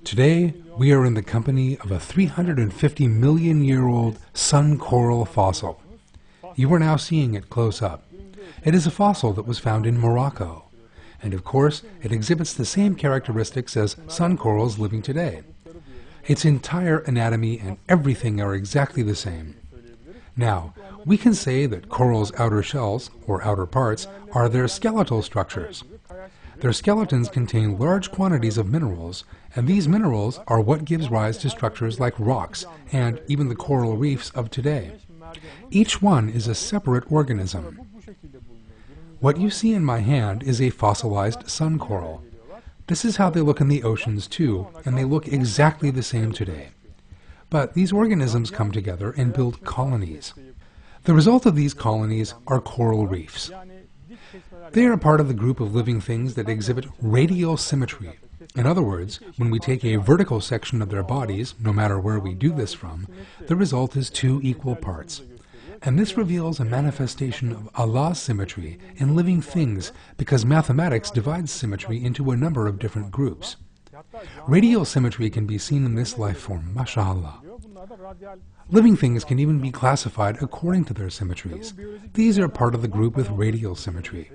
Today, we are in the company of a 350 million year old sun coral fossil. You are now seeing it close up. It is a fossil that was found in Morocco. And of course, it exhibits the same characteristics as sun corals living today. Its entire anatomy and everything are exactly the same. Now, we can say that corals' outer shells, or outer parts, are their skeletal structures. Their skeletons contain large quantities of minerals, and these minerals are what gives rise to structures like rocks and even the coral reefs of today. Each one is a separate organism. What you see in my hand is a fossilized sun coral. This is how they look in the oceans too, and they look exactly the same today. But these organisms come together and build colonies. The result of these colonies are coral reefs. They are part of the group of living things that exhibit radial symmetry. In other words, when we take a vertical section of their bodies, no matter where we do this from, the result is two equal parts. And this reveals a manifestation of Allah's symmetry in living things because mathematics divides symmetry into a number of different groups. Radial symmetry can be seen in this life form, mashallah. Living things can even be classified according to their symmetries. These are part of the group with radial symmetry.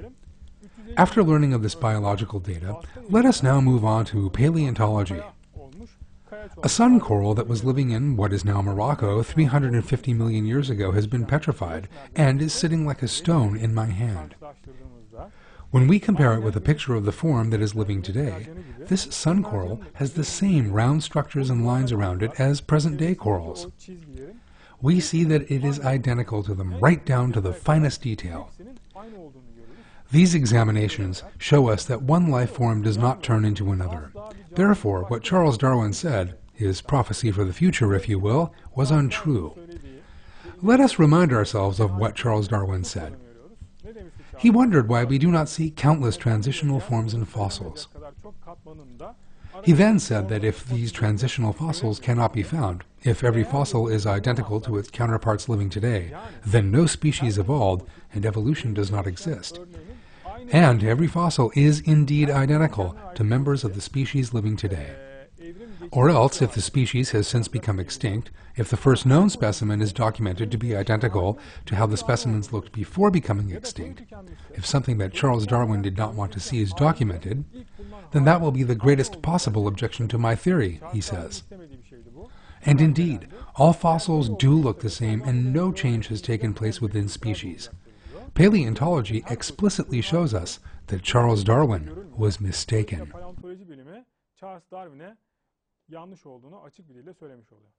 After learning of this biological data, let us now move on to paleontology. A sun coral that was living in what is now Morocco 350 million years ago has been petrified and is sitting like a stone in my hand. When we compare it with a picture of the form that is living today, this sun coral has the same round structures and lines around it as present-day corals. We see that it is identical to them, right down to the finest detail. These examinations show us that one life form does not turn into another. Therefore, what Charles Darwin said, his prophecy for the future, if you will, was untrue. Let us remind ourselves of what Charles Darwin said. He wondered why we do not see countless transitional forms in fossils. He then said that if these transitional fossils cannot be found, if every fossil is identical to its counterparts living today, then no species evolved and evolution does not exist. And every fossil is indeed identical to members of the species living today. Or else, if the species has since become extinct, if the first known specimen is documented to be identical to how the specimens looked before becoming extinct, if something that Charles Darwin did not want to see is documented, then that will be the greatest possible objection to my theory, he says. And indeed, all fossils do look the same and no change has taken place within species. Paleontology explicitly shows us that Charles Darwin was mistaken. Yanlış olduğunu açık bir dille söylemiş oluyor.